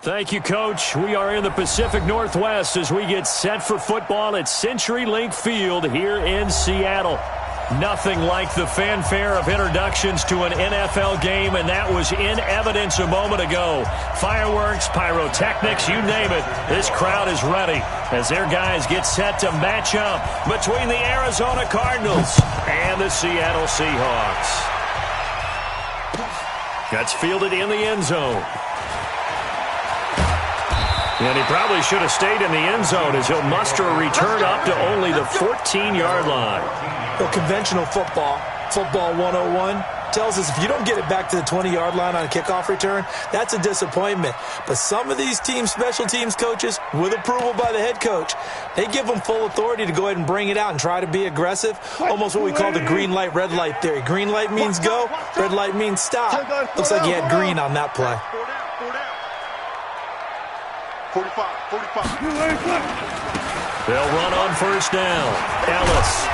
Thank you, Coach. We are in the Pacific Northwest as we get set for football at CenturyLink Field here in Seattle. Nothing like the fanfare of introductions to an NFL game, and that was in evidence a moment ago. Fireworks, pyrotechnics, you name it. This crowd is ready as their guys get set to match up between the Arizona Cardinals and the Seattle Seahawks. Gets fielded in the end zone. And he probably should have stayed in the end zone as he'll muster a return up to only the 14-yard line. Well, conventional football 101, tells us if you don't get it back to the 20-yard line on a kickoff return, that's a disappointment. But some of these special teams coaches, with approval by the head coach, they give them full authority to go ahead and bring it out and try to be aggressive, almost what we call the green light, red light theory. Green light means go, red light means stop. Looks like he had green on that play. 45. They'll run on first down. Ellis.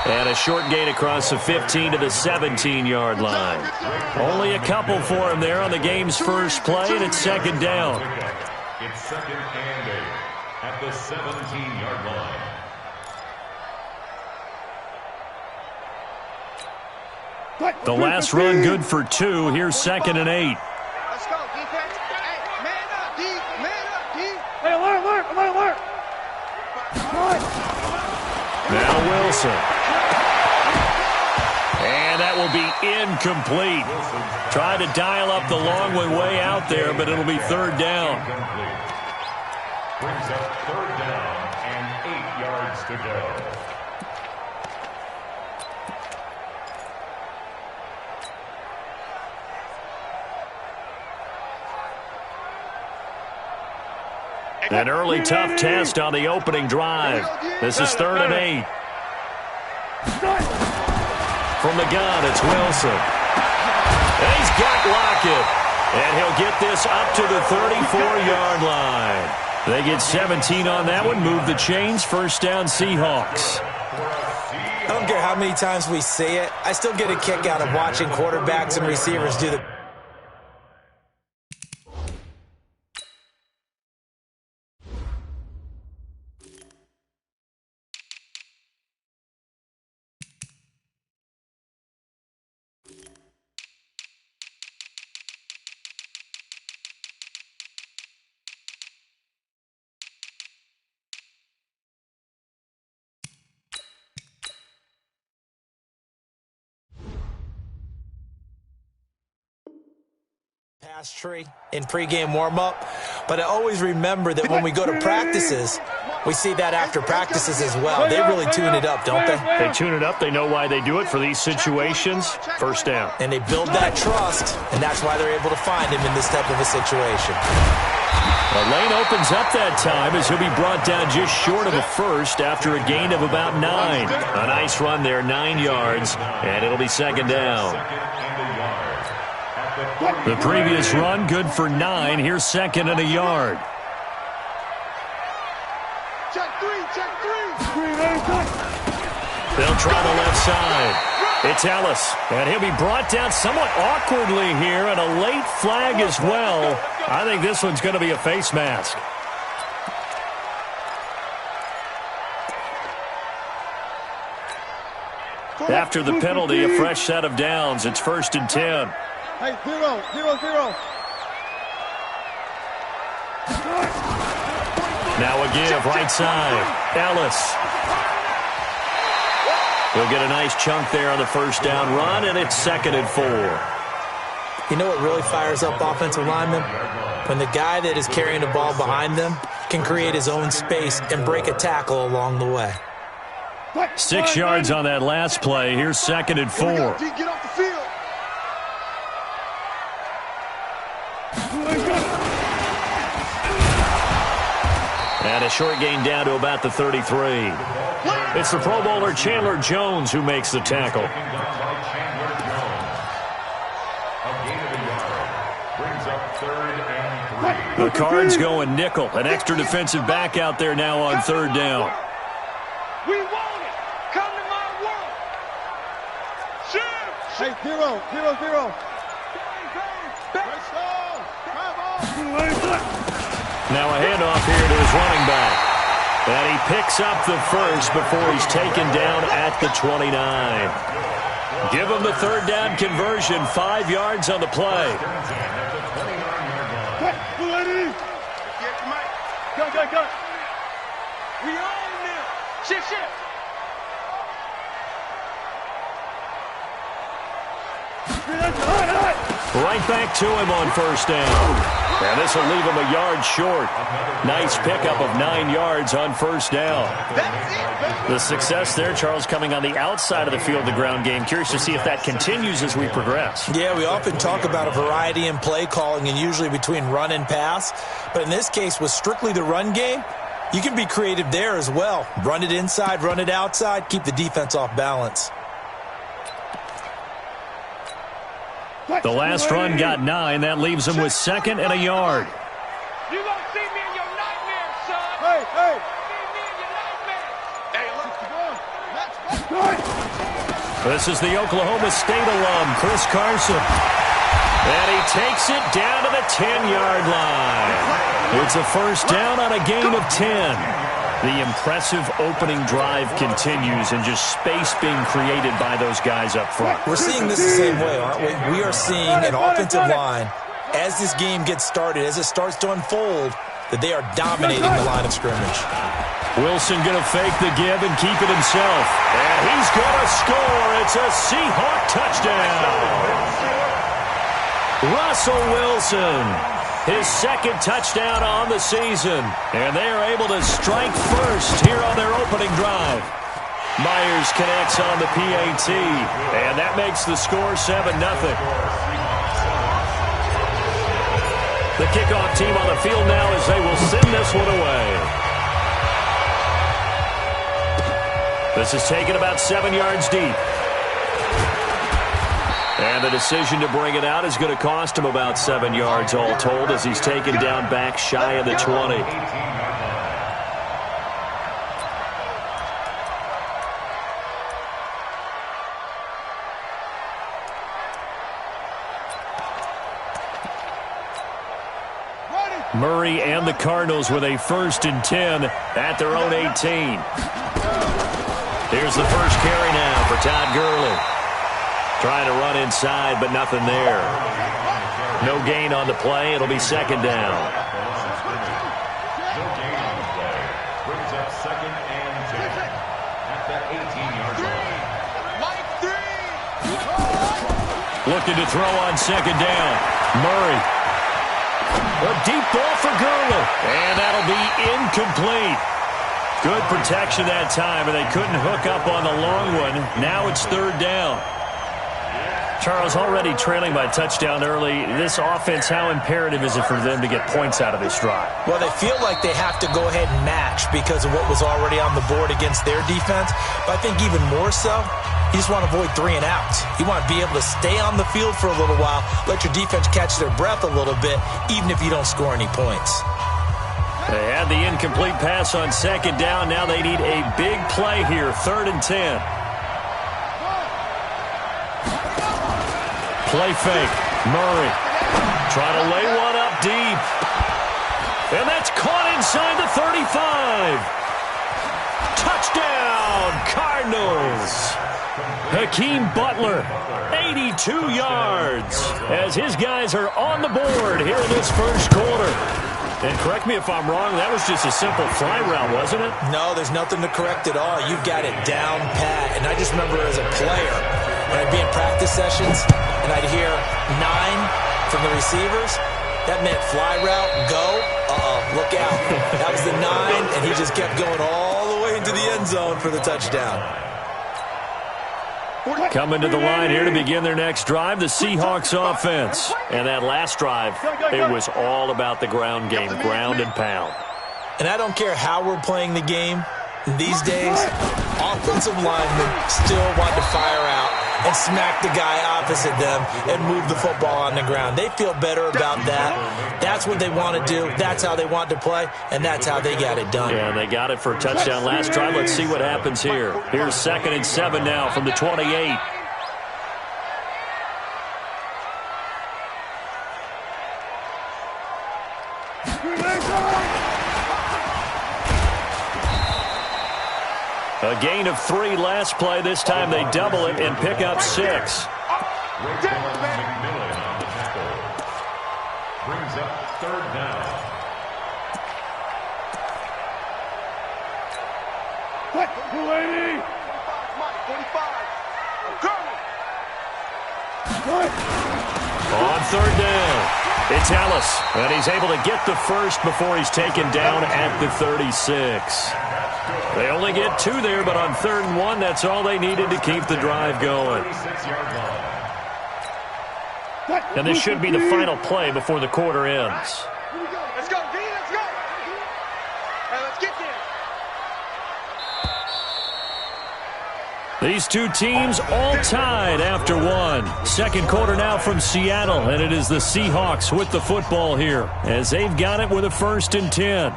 And a short gain across the 15 to the 17-yard line. Only a couple for him there on the game's first play, and it's second down. It's second and 8 at the 17-yard line. The last run good for 2. Here's second and 8. Let's go, defense. Hey, man up, D. Hey, alert. Now Wilson. And that will be incomplete. Tried to dial up the long way out there, but it'll be third down. Brings up third down and 8 yards to go. An early tough test on the opening drive. This is third and 8. From the gun, it's Wilson. And he's got Lockett. And he'll get this up to the 34-yard line. They get 17 on that one. Move the chains. First down, Seahawks. I don't care how many times we see it. I still get a kick out of watching quarterbacks and receivers do the pass tree in pregame warm-up, but I always remember that when we go to practices, we see that after practices as well. They really tune it up, don't they? They tune it up. They know why they do it for these situations. First down. And they build that trust, and that's why they're able to find him in this type of a situation. The lane opens up that time as he'll be brought down just short of a first after a gain of about 9. A nice run there, 9 yards, and it'll be second down. The previous run, good for 9. Here's second and a yard. Check three. They'll try the left side. It's Ellis, and he'll be brought down somewhat awkwardly here, and a late flag as well. I think this one's going to be a face mask. After the penalty, a fresh set of downs. It's first and 10. Hey, 0. Now a give, right side. Ellis. He'll get a nice chunk there on the first down run, and it's second and 4. You know what really fires up offensive linemen? When the guy that is carrying the ball behind them can create his own space and break a tackle along the way. 6 yards on that last play. Here's second and 4. Get off the field. And a short gain down to about the 33. It's the Pro Bowler Chandler Jones who makes the tackle. The Cards going nickel. An extra defensive back out there now on third down. We want it. Come to my world. Shoot. Hey, 0. Let's go. Come on. Now a handoff here to his running back. And he picks up the first before he's taken down at the 29. Give him the third down conversion, 5 yards on the play. Go. We on now. Shift. Right back to him on first down. And this will leave him a yard short. Nice pickup of 9 yards on first down. The success there, Charles, coming on the outside of the field, the ground game. Curious to see if that continues as we progress. Yeah, we often talk about a variety in play calling and usually between run and pass. But in this case, with strictly the run game, you can be creative there as well. Run it inside, run it outside, keep the defense off balance. The last run got 9. That leaves him with 2nd and a yard. You gonna see me in your nightmare, son. Hey. See me in your nightmare. Hey, look. This is the Oklahoma State alum, Chris Carson. And he takes it down to the 10-yard line. It's a first down on a gain of 10. The impressive opening drive continues and just space being created by those guys up front. We're seeing this the same way, aren't we? We are seeing an offensive line, as this game gets started, as it starts to unfold, that they are dominating the line of scrimmage. Wilson going to fake the give and keep it himself. And he's going to score. It's a Seahawk touchdown. Russell Wilson, his 2nd touchdown on the season. And they are able to strike first here on their opening drive. Myers connects on the PAT. And that makes the score 7-0. The kickoff team on the field now as they will send this one away. This is taken about 7 yards deep. And the decision to bring it out is going to cost him about 7 yards all told as he's taken down back shy of the 20. Murray and the Cardinals with a 1st and 10 at their own 18. Here's the first carry now for Todd Gurley. Trying to run inside, but nothing there. No gain on the play. It'll be 2nd down. No gain on the play. Brings up 2nd and 10 at the 18-yard line. Looking to throw on 2nd down. Murray. A deep ball for Gurley. And that'll be incomplete. Good protection that time, and they couldn't hook up on the long one. Now it's 3rd down. Charles, already trailing by touchdown early. This offense, how imperative is it for them to get points out of this drive? Well, they feel like they have to go ahead and match because of what was already on the board against their defense. But I think even more so, you just want to avoid 3 and outs. You want to be able to stay on the field for a little while, let your defense catch their breath a little bit, even if you don't score any points. They had the incomplete pass on 2nd down. Now they need a big play here, 3rd and 10. Play fake. Murray trying to lay one up deep. And that's caught inside the 35. Touchdown, Cardinals. Hakeem Butler, 82 yards, as his guys are on the board here in this first quarter. And correct me if I'm wrong, that was just a simple fly route, wasn't it? No, there's nothing to correct at all. You've got it down pat. And I just remember as a player, when I'd be in practice sessions and I'd hear 9 from the receivers, that meant fly route, go, look out. That was the 9, and he just kept going all the way into the end zone for the touchdown. Coming to the line here to begin their next drive, the Seahawks offense. And that last drive, it was all about the ground game, ground and pound. And I don't care how we're playing the game these days, offensive linemen still want to fire out and smack the guy opposite them and move the football on the ground. They feel better about that. That's what they want to do. That's how they want to play, and that's how they got it done. Yeah, they got it for a touchdown last drive. Let's see what happens here. Here's 2nd and 7 now from the 28. A gain of 3 last play. This time they double it and pick up 6. McMillan on the tackle. Brings up 3rd down. What? 280. 45. On 3rd down, it's Ellis, and he's able to get the first before he's taken down at the 36. They only get 2 there, but on 3rd and 1, that's all they needed to keep the drive going. And this should be the final play before the quarter ends. Let's go, D, let's go. Hey, let's get there. These 2 teams all tied after 1. Second quarter now from Seattle, and it is the Seahawks with the football here as they've got it with a 1st and 10.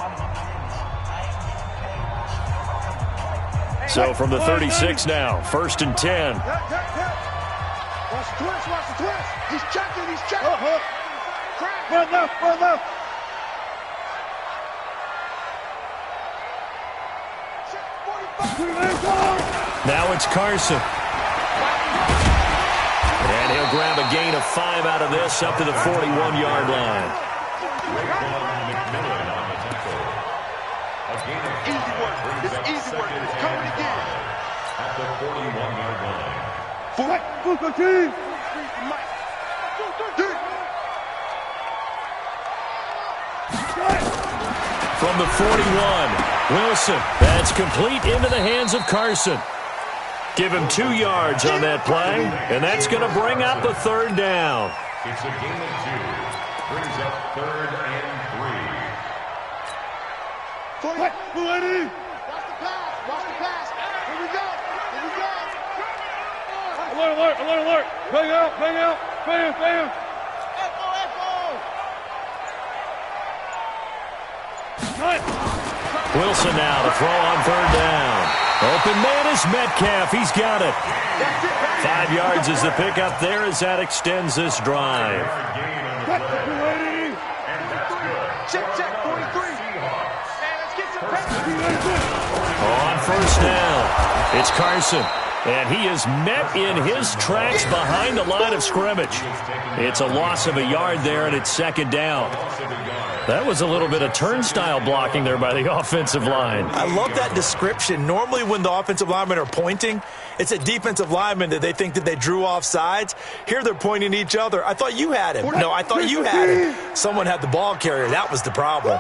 So from the 36 now, 1st and 10. Watch the twist, watch the twist. He's checking, he's checking. Run left, run left. Now it's Carson. And he'll grab a gain of 5 out of this up to the 41-yard line. McMillan on the tackle. A gain of 5. Easy work. It's easy work. It's coming again. At the 41-yard line. Full team. From the 41, Wilson. That's complete into the hands of Carson. Give him 2 yards on that play, and that's going to bring up a 3rd down. It's a gain of 2. Brings up 3rd and 3. What? 280. Watch the pass. Watch the pass. Here we go. Here we go. Alert, alert, alert, alert. Bang out, bang out. Bam, bam. Echo, echo. Wilson now to throw on 3rd down. Open man is Metcalf. He's got it. 5 yards is the pickup there as that extends this drive. Check, check, 43. Man, let's get some pressure. On 1st down, it's Carson. And he is met in his tracks behind the line of scrimmage. It's a loss of a yard there, and it's 2nd down. That was a little bit of turnstile blocking there by the offensive line. I love that description. Normally when the offensive linemen are pointing, it's a defensive lineman that they think that they drew off sides. Here they're pointing at each other. I thought you had him. No, I thought you had him. Someone had the ball carrier. That was the problem.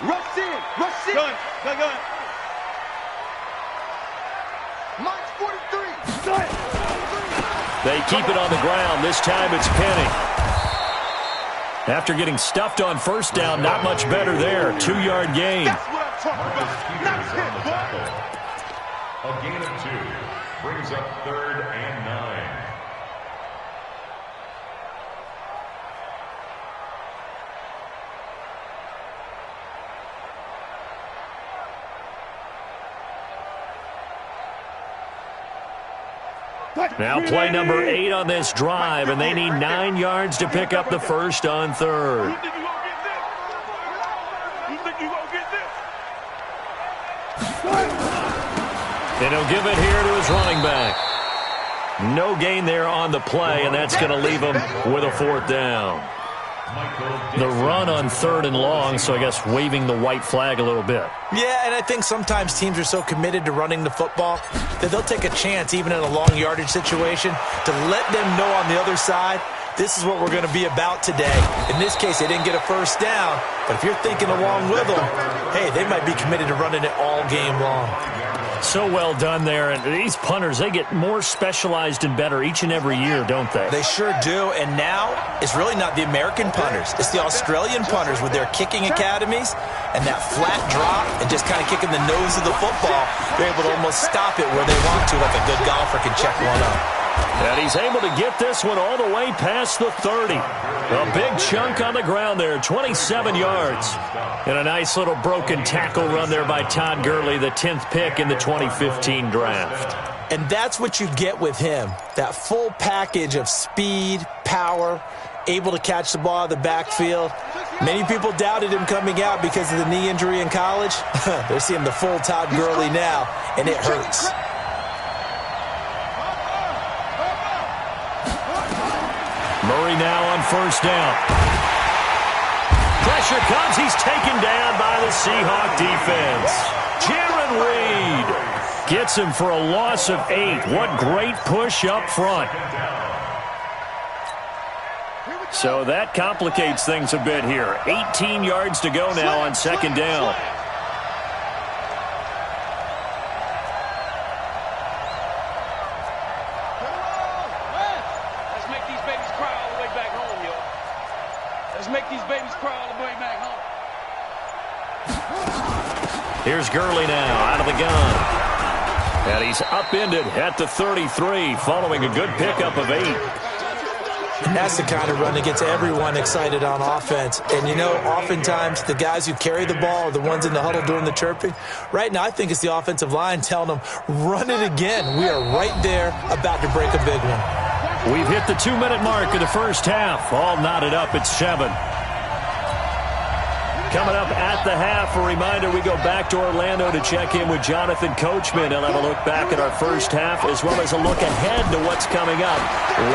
Rush in. Rush in. Gun, gun, gun. Mike's 43. They keep it on the ground. This time it's Penny. After getting stuffed on 1st down, not much better there. 2-yard gain. That's what I'm talking about. Nice hit, boy. A gain of 2. Brings up 3rd and 9. Now play number 8 on this drive, and they need 9 yards to pick up the 1st on 3rd. You think you gonna get this? You think you gonna get this? And he'll give it here to his running back. No gain there on the play, and that's going to leave him with a 4th down. The run on 3rd and long, so I guess waving the white flag a little bit. Yeah, and I think sometimes teams are so committed to running the football that they'll take a chance, even in a long yardage situation, to let them know on the other side, this is what we're going to be about today. In this case, they didn't get a 1st down, but if you're thinking along with them, hey, they might be committed to running it all game long. So well done there. And these punters, they get more specialized and better each and every year, don't they? They sure do. And now it's really not the American punters. It's the Australian punters with their kicking academies and that flat drop and just kind of kicking the nose of the football. They're able to almost stop it where they want to, like a good golfer can check one up. And he's able to get this one all the way past the 30. A big chunk on the ground there, 27 yards. And a nice little broken tackle run there by Todd Gurley, the 10th pick in the 2015 draft. And that's what you get with him, that full package of speed, power, able to catch the ball out of the backfield. Many people doubted him coming out because of the knee injury in college. They're seeing the full Todd Gurley now, and it hurts. Murray now on first down. Pressure comes. He's taken down by the Seahawk defense. Jaron Reed gets him for a loss of 8. What great push up front. So that complicates things a bit here. 18 yards to go now on second down. Let's make these babies cry all the way back home, yo. Let's make these babies cry all the way back home. Here's Gurley now out of the gun. And he's upended at the 33 following a good pickup of 8. And that's the kind of run that gets everyone excited on offense. And, you know, oftentimes the guys who carry the ball are the ones in the huddle doing the chirping. Right now, I think it's the offensive line telling them, run it again. We are right there about to break a big one. We've hit the 2-minute mark of the first half. All knotted up at 7. Coming up at the half, a reminder, we go back to Orlando to check in with Jonathan Coachman. He'll have a look back at our first half as well as a look ahead to what's coming up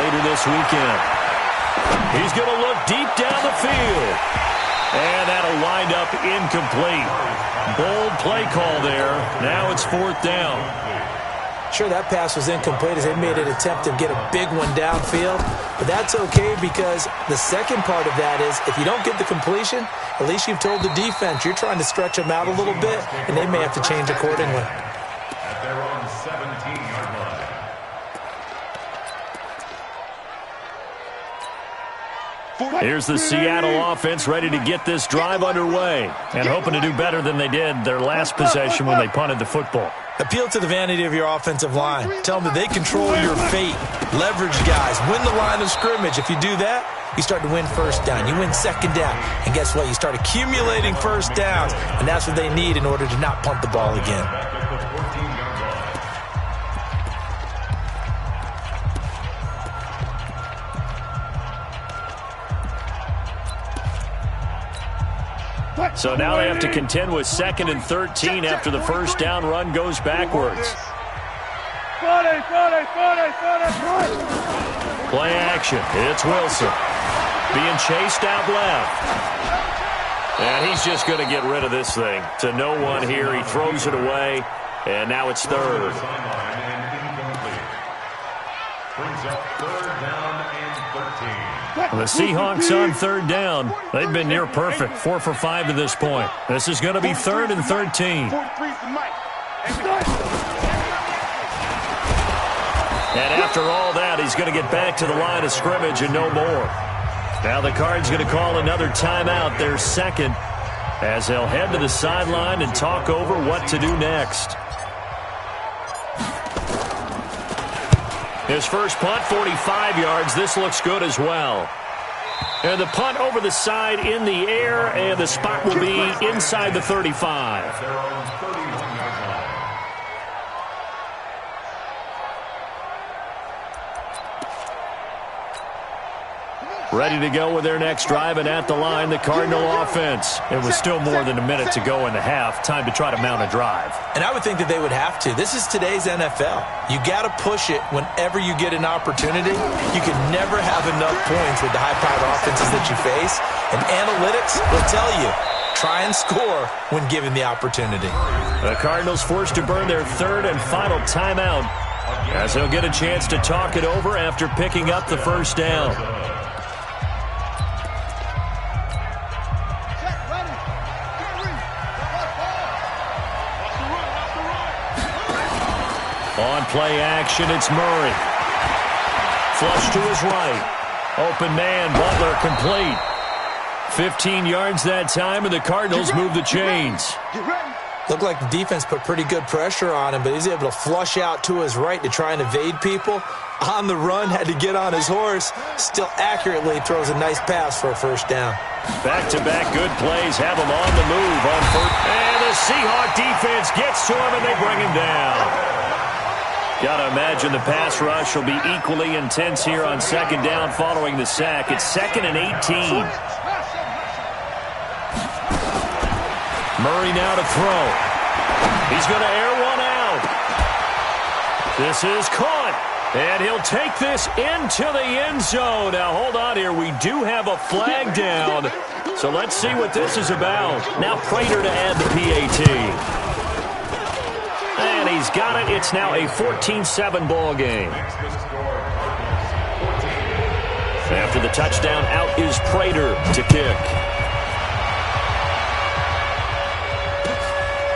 later this weekend. He's going to look deep down the field. And that'll wind up incomplete. Bold play call there. Now it's 4th down. Sure, that pass was incomplete as they made an attempt to get a big one downfield. But that's okay because the second part of that is if you don't get the completion, at least you've told the defense you're trying to stretch them out a little bit, and they may have to change accordingly. At their own 17-yard line. Here's the Seattle offense ready to get this drive underway and hoping to do better than they did their last possession when they punted the football. Appeal to the vanity of your offensive line. Tell them that they control your fate. Leverage guys. Win the line of scrimmage. If you do that, you start to win first down. You win second down. And guess what? You start accumulating first downs. And that's what they need in order to not punt the ball again. So now they have to contend with 2nd and 13 after the first down run goes backwards. Play action. It's Wilson. Being chased out left. And he's just going to get rid of this thing. To no one here. He throws it away. And now it's 3rd. Brings up 3rd down and 13. The Seahawks on 3rd down. They've been near perfect. 4 for 5 to this point. This is going to be 3rd and 13. And after all that, he's going to get back to the line of scrimmage and no more. Now the Cards going to call another timeout, their 2nd, as they'll head to the sideline and talk over what to do next. His first punt, 45 yards. This looks good as well. And the punt over the side in the air, and the spot will be inside the 35. Their own 31-yard line. Ready to go with their next drive, and at the line, the Cardinal offense. It was still more than a minute to go in the half. Time to try to mount a drive. And I would think that they would have to. This is today's NFL. You got to push it whenever you get an opportunity. You can never have enough points with the high-powered offenses that you face. And analytics will tell you, try and score when given the opportunity. The Cardinals forced to burn their 3rd and final timeout as they'll get a chance to talk it over after picking up the first down. On play action, it's Murray. Flush to his right. Open man, Butler complete. 15 yards that time, and the Cardinals move the chains. Looked like the defense put pretty good pressure on him, but he's able to flush out to his right to try and evade people. On the run, had to get on his horse. Still accurately throws a nice pass for a first down. Back-to-back good plays have him on the move on first. And the Seahawk defense gets to him, and they bring him down. Got to imagine the pass rush will be equally intense here on 2nd down following the sack. It's 2nd and 18. Murray now to throw. He's going to air one out. This is caught. And he'll take this into the end zone. Now, hold on here. We do have a flag down. So let's see what this is about. Now Prater to add the PAT. And he's got it. It's now a 14-7 ball game. After the touchdown, out is Prater to kick.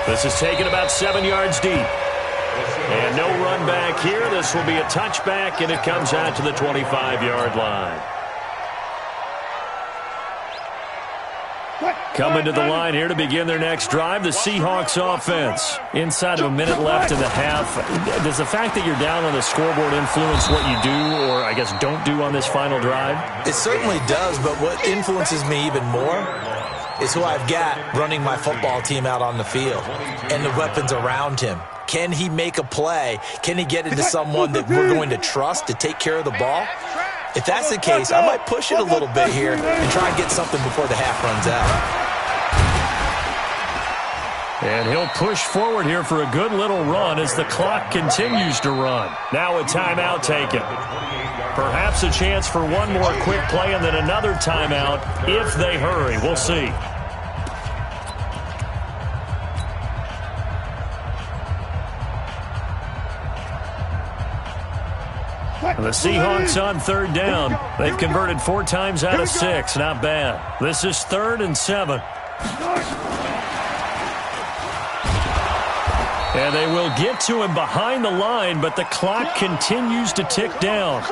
This is taken about 7 yards deep. And no run back here. This will be a touchback, and it comes out to the 25-yard line. Coming to the line here to begin their next drive, the Seahawks offense. Inside of a minute left in the half, does the fact that you're down on the scoreboard influence what you do or, I guess, don't do on this final drive? It certainly does, but what influences me even more is who I've got running my football team out on the field and the weapons around him. Can he make a play? Can he get into someone that we're going to trust to take care of the ball? If that's the case, I might push it a little bit here and try and get something before the half runs out. And he'll push forward here for a good little run as the clock continues to run. Now a timeout taken. Perhaps a chance for one more quick play and then another timeout if they hurry. We'll see. And the Seahawks on third down. They've converted 4 times out of 6. Not bad. This is 3rd and 7. And they will get to him behind the line, but the clock continues to tick down.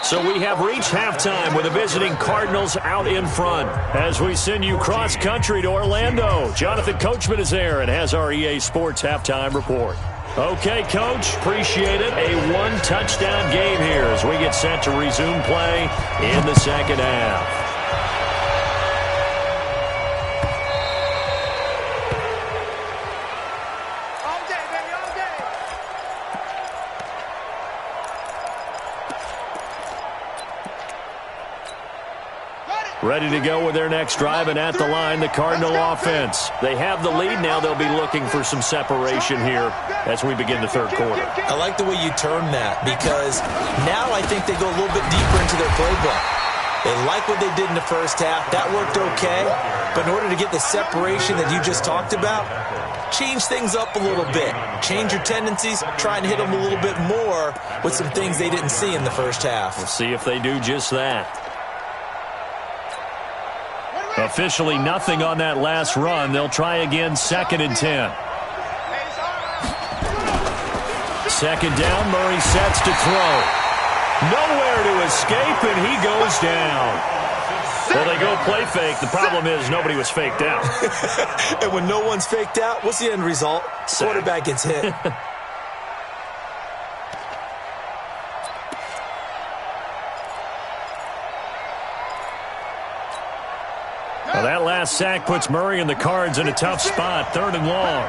So we have reached halftime with the visiting Cardinals out in front. As we send you cross-country to Orlando, Jonathan Coachman is there and has our EA Sports halftime report. Okay, Coach, appreciate it. A one-touchdown game here as we get set to resume play in the second half. Ready to go with their next drive, and at the line, the Cardinal offense. They have the lead. Now they'll be looking for some separation here as we begin the third quarter. I like the way you term that because now I think they go a little bit deeper into their playbook. They like what they did in the first half. That worked okay. But in order to get the separation that you just talked about, change things up a little bit. Change your tendencies. Try and hit them a little bit more with some things they didn't see in the first half. We'll see if they do just that. Officially nothing on that last run. They'll try again, 2nd and 10. Second down, Murray sets to throw. Nowhere to escape, and he goes down. Well, they go play fake. The problem is nobody was faked out. And when no one's faked out, what's the end result? Quarterback gets hit. Well, that last sack puts Murray and the Cards in a tough spot. 3rd and long.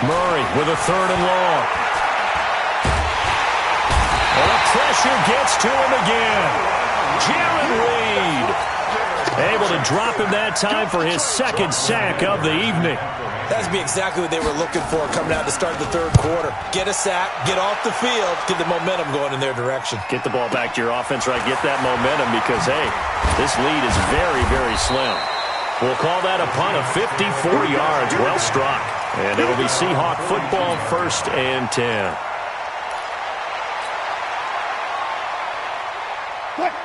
Murray with a 3rd and long. And the pressure gets to him again. Jaron Reed able to drop him that time for his 2nd sack of the evening. That'd be exactly what they were looking for coming out to start the third quarter. Get a sack, get off the field, get the momentum going in their direction. Get the ball back to your offense, right? Get that momentum because, hey, this lead is very, very slim. We'll call that a punt of 54 yards. Well struck. And it'll be Seahawk football, 1st and 10.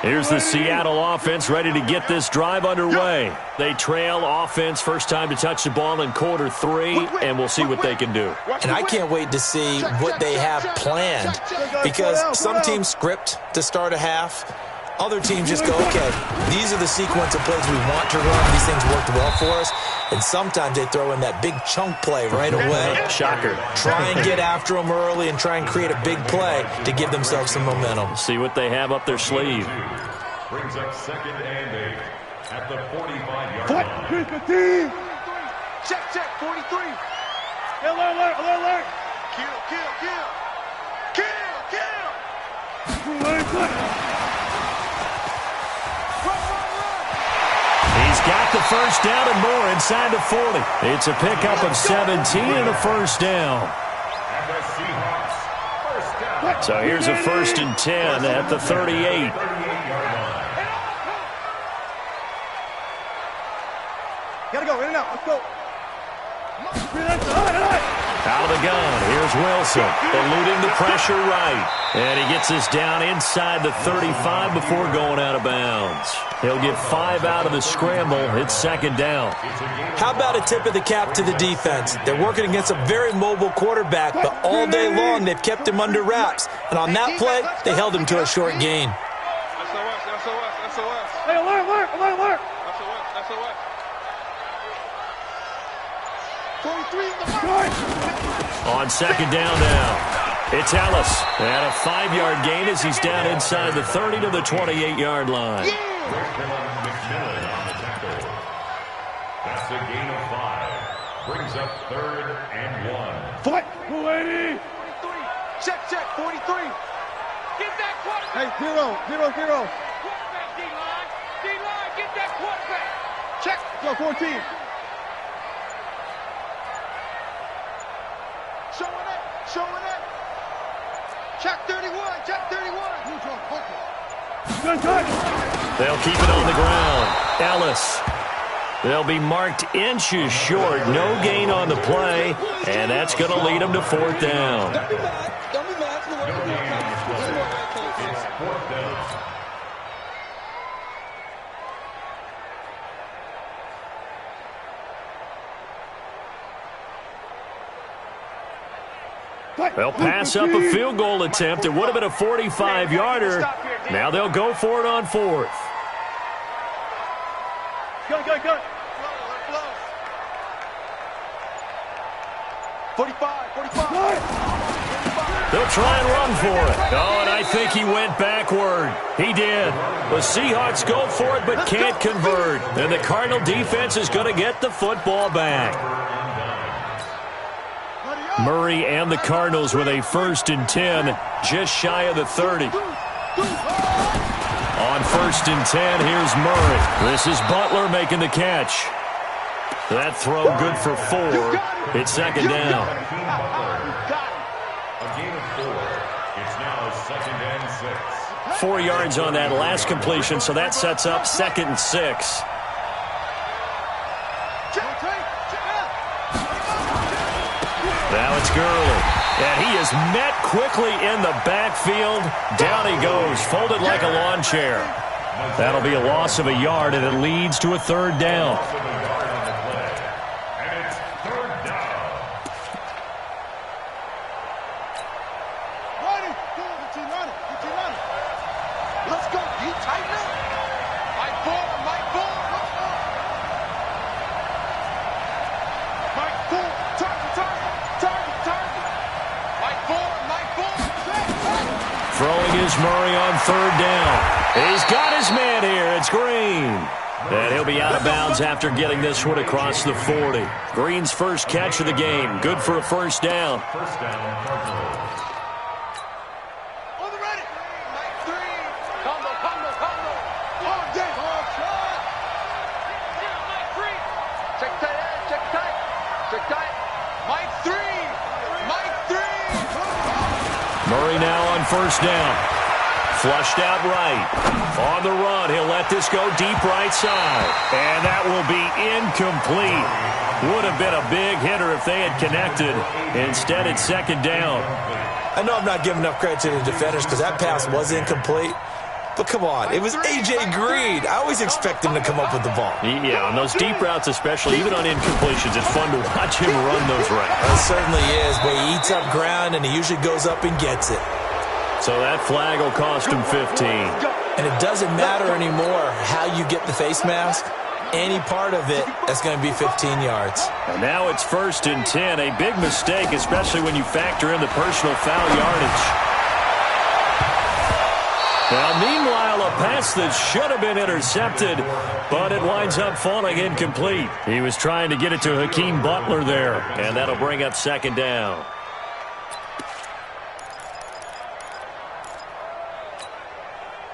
Here's the Seattle offense ready to get this drive underway. They trail offense, first time to touch the ball in quarter 3, and we'll see what they can do. And I can't wait to see what they have planned because some teams script to start a half. Other teams just go, okay, these are the sequence of plays we want to run. These things worked well for us. And sometimes they throw in that big chunk play right away. Shocker. Try and get after them early and try and create a big play to give themselves some momentum. See what they have up their sleeve. Brings up 2nd and 8 at the 45-yard line. Check, 43. Alert. Kill. He's got the first down and more inside the 40. It's a pickup of 17 and a first down. So here's a 1st and 10 at the 38. Gotta go, in and out, let's go. Out of the gun, here's Wilson, eluding the pressure right. And he gets us down inside the 35 before going out of bounds. He'll get 5 out of the scramble. It's 2nd down. How about a tip of the cap to the defense? They're working against a very mobile quarterback, but all day long they've kept him under wraps. And on that play, they held him to a short gain. SOS. Hey, alert. SOS. 43 in the On 2nd down now, it's Ellis. And a 5-yard gain as he's down inside the 30 to the 28-yard line. That's a gain of 5. Brings up 3rd and 1. Fight. 280. 43. Check. 43. Get that quarterback. Hey, 0. Quarterback, D-line. Get that quarterback. Check. Go, 14. Showing it. Check 31. Good. They'll keep it on the ground. Ellis. They'll be marked inches short. No gain on the play. And that's going to lead them to 4th down. Don't be mad. It's 4th down. They'll pass up a field goal attempt. It would have been a 45-yarder. Now they'll go for it on 4th. Good. 45. They'll try and run for it. Oh, and I think he went backward. He did. The Seahawks go for it but can't convert. And the Cardinal defense is going to get the football back. Murray and the Cardinals with a 1st and 10, just shy of the 30. On 1st and 10, here's Murray. This is Butler making the catch. That throw good for 4. It's 2nd down. A gain of 4. It's now 2nd and 6. 4 yards on that last completion, so that sets up 2nd and 6. Now it's Gurley. And he is met quickly in the backfield. Down he goes, folded like a lawn chair. That'll be a loss of a yard, and it leads to a 3rd down. And it's 3rd down. Let's go. You tighten up. Mike Bull. Throwing is Murray on 3rd down. He's got his man here. It's Green. And he'll be out of bounds after getting this one across the 40. Green's first catch of the game. Good for a 1st down. 1st down, Cardinals. On the ready. Mike 3. Combo. Long day. Long shot. Mike 3. Check tight. Mike 3. Murray now on 1st down. Flushed out right. On the run, he'll let this go deep right side. And that will be incomplete. Would have been a big hitter if they had connected. Instead, it's 2nd down. I know I'm not giving enough credit to the defenders because that pass was incomplete. But come on, it was A.J. Green. I always expect him to come up with the ball. Yeah, on those deep routes especially, even on incompletions, it's fun to watch him run those routes. It certainly is, but he eats up ground and he usually goes up and gets it. So that flag will cost him 15. And it doesn't matter anymore how you get the face mask. Any part of it, that's going to be 15 yards. And now it's 1st and 10. A big mistake, especially when you factor in the personal foul yardage. Now, meanwhile, a pass that should have been intercepted, but it winds up falling incomplete. He was trying to get it to Hakeem Butler there, and that'll bring up 2nd down.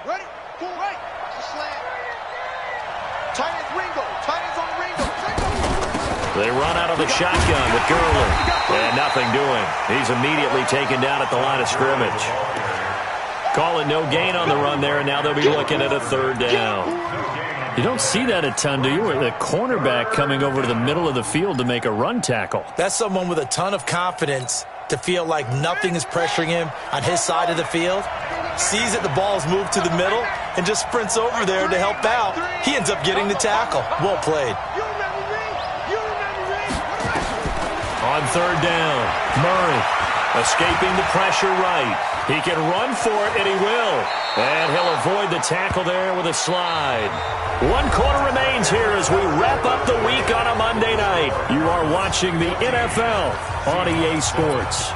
Ready? Full right. Watch the slant. Tight end Ringo. They run out of the shotgun with Gurley. And nothing doing. He's immediately taken down at the line of scrimmage. Call it no gain on the run there, and now they'll be looking at a third down. You don't see that a ton, do you? Where the cornerback coming over to the middle of the field to make a run tackle. That's someone with a ton of confidence to feel like nothing is pressuring him on his side of the field. Sees that the ball's moved to the middle and just sprints over there to help out. He ends up getting the tackle. Well played. On third down, Murray escaping the pressure right. He can run for it, and he will. And he'll avoid the tackle there with a slide. 1 quarter remains here as we wrap up the week on a Monday night. You are watching the NFL on EA Sports.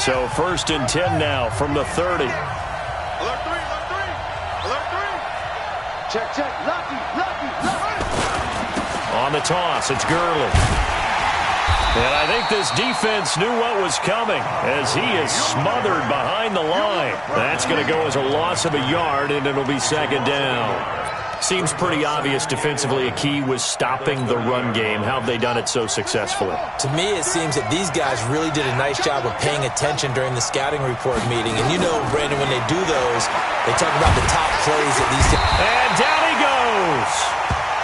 So 1st and 10 now from the 30. Alert 3, alert 3, alert 3. Check, lucky. On the toss, it's Gurley. And I think this defense knew what was coming as he is smothered behind the line. That's going to go as a loss of a yard, and it'll be 2nd down. Seems pretty obvious defensively a key was stopping the run game. How have they done it so successfully? To me, it seems that these guys really did a nice job of paying attention during the scouting report meeting. And you know, Brandon, when they do those, they talk about the top plays that these teams. And down he goes.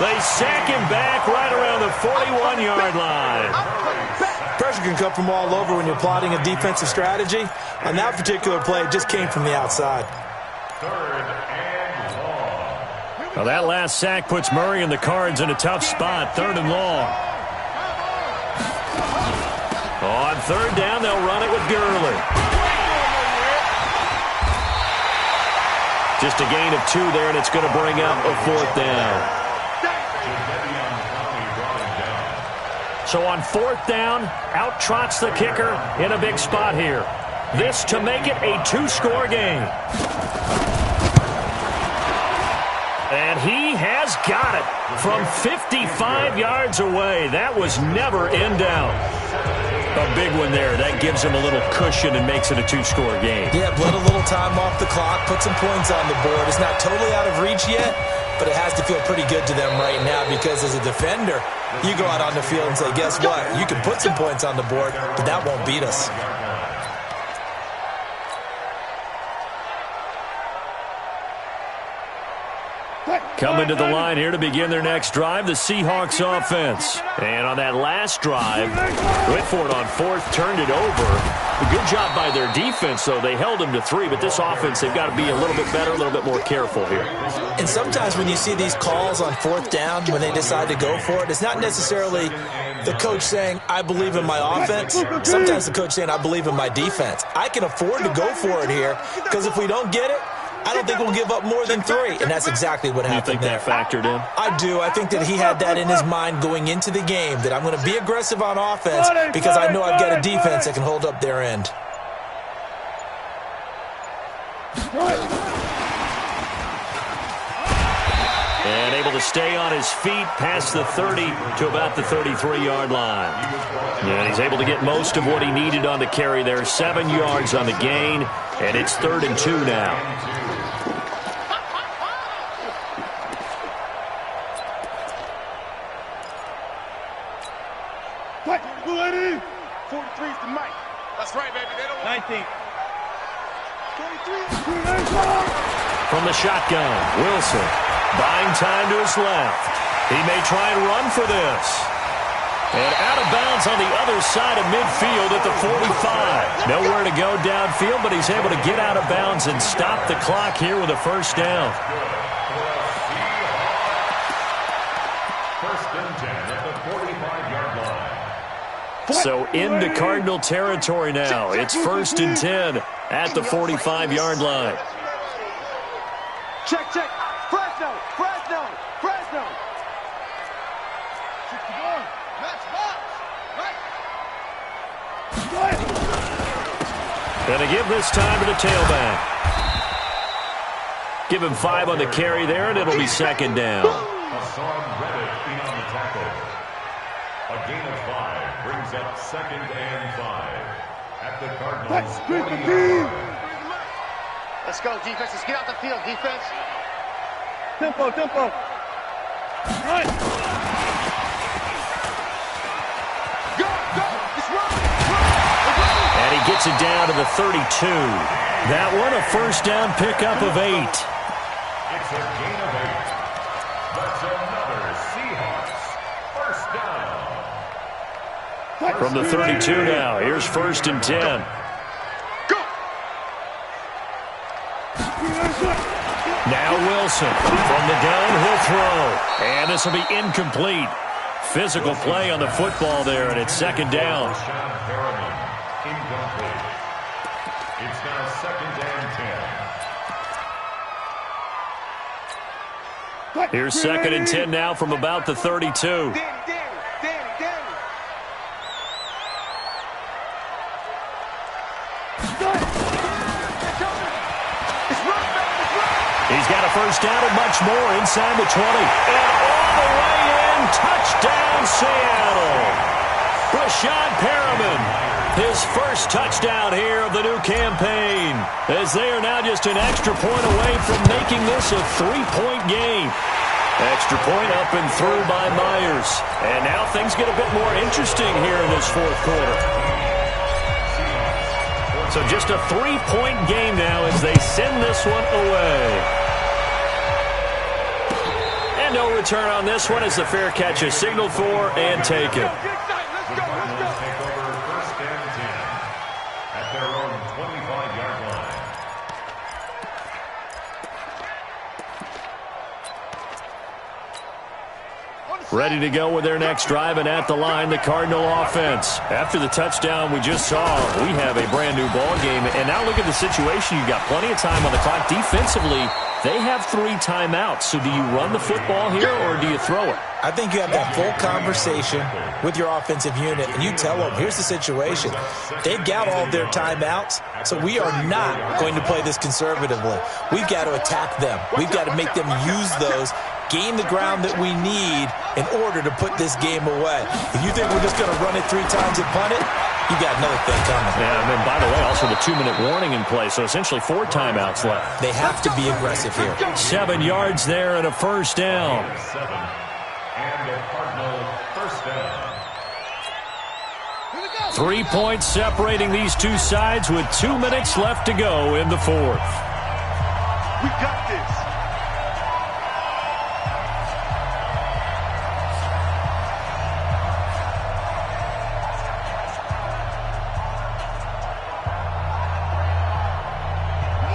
They sack him back right around the 41-yard line. Pressure can come from all over when you're plotting a defensive strategy. On that particular play, it just came from the outside. Well, that last sack puts Murray and the Cards in a tough spot. 3rd and long. On 3rd down, they'll run it with Gurley. Just a gain of 2 there, and it's going to bring up a 4th down. So on 4th down, out trots the kicker in a big spot here. This to make it a 2-score game. And he has got it from 55 yards away. That was never in doubt. A big one there. That gives him a little cushion and makes it a 2-score game. Yeah, let a little time off the clock, put some points on the board. It's not totally out of reach yet, but it has to feel pretty good to them right now because as a defender, you go out on the field and say, guess what? You can put some points on the board, but that won't beat us. Coming to the line here to begin their next drive, the Seahawks offense. And on that last drive, went for it on 4th, turned it over. A good job by their defense, though. They held them to 3, but this offense, they've got to be a little bit better, a little bit more careful here. And sometimes when you see these calls on 4th down, when they decide to go for it, it's not necessarily the coach saying, I believe in my offense. Sometimes the coach saying, I believe in my defense. I can afford to go for it here because if we don't get it, I don't think we'll give up more than 3, and that's exactly what happened there. You think that factored in? I do. I think that he had that in his mind going into the game, that I'm going to be aggressive on offense because I know I've got a defense that can hold up their end. And able to stay on his feet past the 30 to about the 33-yard line. And he's able to get most of what he needed on the carry there. 7 yards on the gain, and it's 3rd and 2 now. What? 43's the mic. That's right, baby. They don't 19. 23. From the shotgun, Wilson buying time to his left. He may try and run for this. And out of bounds on the other side of midfield at the 45. Nowhere to go downfield, but he's able to get out of bounds and stop the clock here with a 1st down. 1st and 10 at the 45-yard line. So into Cardinal territory now. It's 1st and 10 at the 45-yard line. Check. Fresno. 61. Match box. Right. And to give this time to the tailback. Give him 5 on the carry there, and it'll be 2nd down. Hassan Reddick in on the tackle. A gain of 5 brings up 2nd and 5 at the Cardinals' 40-yard line. Let's go, defense. Let's get out the field, defense. Tempo. Right. gets it down to the 32. That one a first down pickup of 8. It's a gain of 8. That's another Seahawks first down. From the 32 now, here's 1st and 10. Now Wilson from the gun, he'll throw. And this will be incomplete. Physical play on the football there, and it's 2nd down. Incomplete. It's now 2nd and 10. Here's 2nd and 10 now from about the 32. He's got a first down and much more inside the 20. And all the way in, touchdown Seattle. Rashad Perriman, his first touchdown here of the new campaign, as they are now just an extra point away from making this a 3-point game. Extra point up and through by Myers. And now things get a bit more interesting here in this 4th quarter. So just a 3-point game now as they send this one away. And no return on this one as the fair catch is signaled for and taken. Take over 1st and 10 at their own 25-yard line. Ready to go with their next drive, and at the line, the Cardinal offense. After the touchdown we just saw, we have a brand-new ball game. And now look at the situation. You've got plenty of time on the clock. Defensively, they have 3 timeouts. So do you run the football here, or do you throw it? I think you have that full conversation with your offensive unit, and you tell them, here's the situation. They've got all their timeouts, so we are not going to play this conservatively. We've got to attack them. We've got to make them use those, gain the ground that we need in order to put this game away. If you think we're just going to run it 3 times and punt it, you got another thing coming. Yeah, and by the way, also the 2-minute warning in play, so essentially 4 timeouts left. They have to be aggressive here. 7 yards there and a first down. 7 and a Cardinal first down. 3 points separating these two sides with 2 minutes left to go in the 4th. We got this.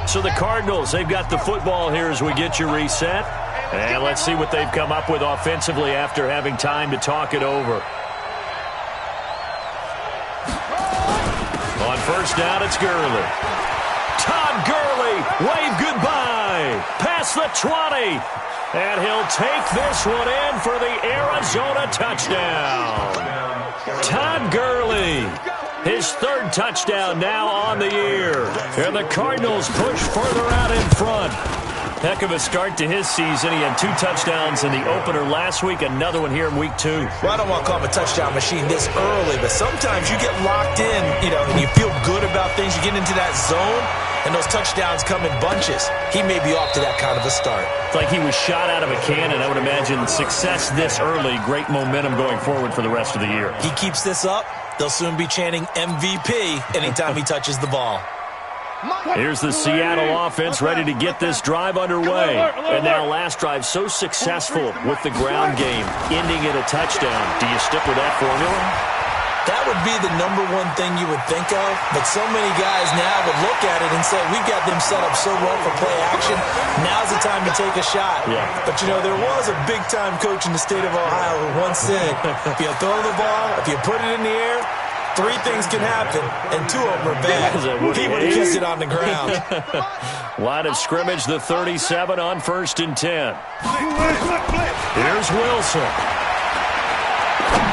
So the Cardinals, they've got the football here as we get you reset. And let's see what they've come up with offensively after having time to talk it over. On first down, it's Gurley. Todd Gurley, wave goodbye. Past the 20. And he'll take this one in for the Arizona touchdown. Todd Gurley. His 3rd touchdown now on the year. And the Cardinals push further out in front. Heck of a start to his season. He had 2 touchdowns in the opener last week, another one here in week 2. Well, I don't want to call him a touchdown machine this early, but sometimes you get locked in, and you feel good about things. You get into that zone, and those touchdowns come in bunches. He may be off to that kind of a start. It's like he was shot out of a cannon. I would imagine success this early, great momentum going forward for the rest of the year. He keeps this up, they'll soon be chanting MVP anytime he touches the ball. Here's the Seattle offense ready to get this drive underway. And now last drive so successful with the ground game, ending in a touchdown. Do you stick with that formula? That would be the number one thing you would think of, but so many guys now would look at it and say, we've got them set up so well for play action, now's the time to take a shot. Yeah. But, there was a big-time coach in the state of Ohio who once said, if you throw the ball, if you put it in the air, 3 things can happen, and 2 of them are bad. He would have kissed it on the ground. Line of scrimmage, the 37 on 1st and 10. Here's Wilson.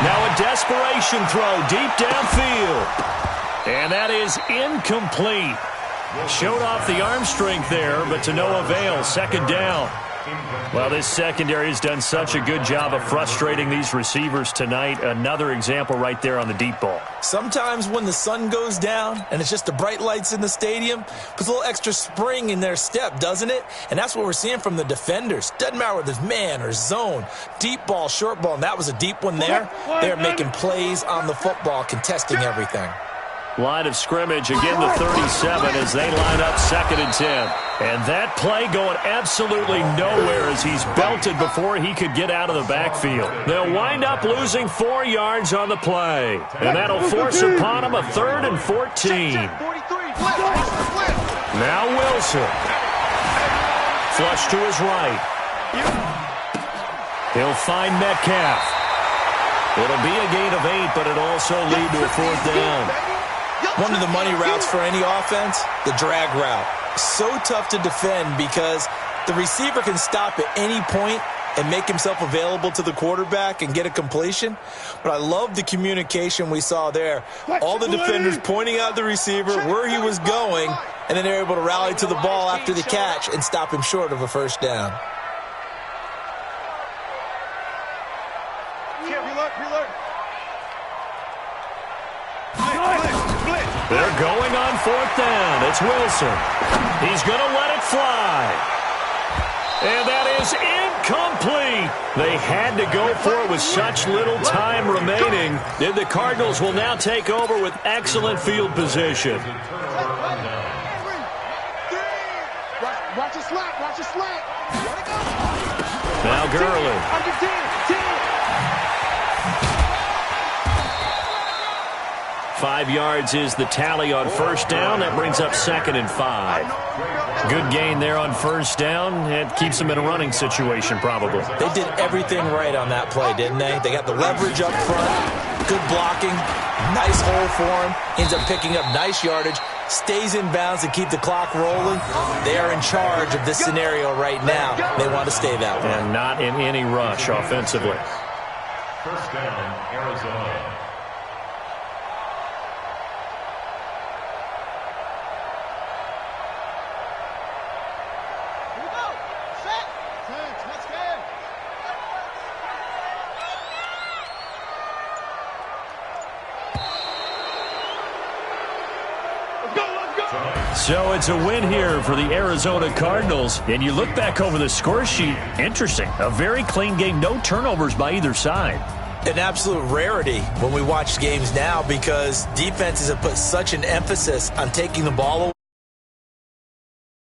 Now a desperation throw deep downfield. And that is incomplete. Showed off the arm strength there, but to no avail. 2nd down. Well, this secondary has done such a good job of frustrating these receivers tonight. Another example right there on the deep ball. Sometimes when the sun goes down and it's just the bright lights in the stadium, puts a little extra spring in their step, doesn't it? And that's what we're seeing from the defenders. Doesn't matter whether it's man or zone, deep ball, short ball, and that was a deep one there. They're making plays on the football, contesting everything. Line of scrimmage, again the 37 as they line up 2nd and 10. And that play going absolutely nowhere as he's belted before he could get out of the backfield. They'll wind up losing 4 yards on the play. And that'll force upon him a 3rd and 14. Now Wilson. Flush to his right. He'll find Metcalf. It'll be a gain of 8, but it'll also lead to a 4th down. One of the money routes for any offense, the drag route. So tough to defend because the receiver can stop at any point and make himself available to the quarterback and get a completion. But I love the communication we saw there. All the defenders pointing out the receiver, where he was going, and then they're able to rally to the ball after the catch and stop him short of a 1st down. They're going on 4th down. It's Wilson. He's going to let it fly. And that is incomplete. They had to go for it with such little time remaining. And the Cardinals will now take over with excellent field position. Watch it slap. Watch it slap. Now Gurley. 5 yards is the tally on 1st down. That brings up 2nd and 5. Good gain there on 1st down. It keeps them in a running situation probably. They did everything right on that play, didn't they? They got the leverage up front, good blocking, nice hole for him, ends up picking up nice yardage, stays in bounds to keep the clock rolling. They are in charge of this scenario right now. They want to stay that way. And not in any rush offensively. 1st down, Arizona. So it's a win here for the Arizona Cardinals. And you look back over the score sheet, interesting. A very clean game, no turnovers by either side. An absolute rarity when we watch games now because defenses have put such an emphasis on taking the ball away.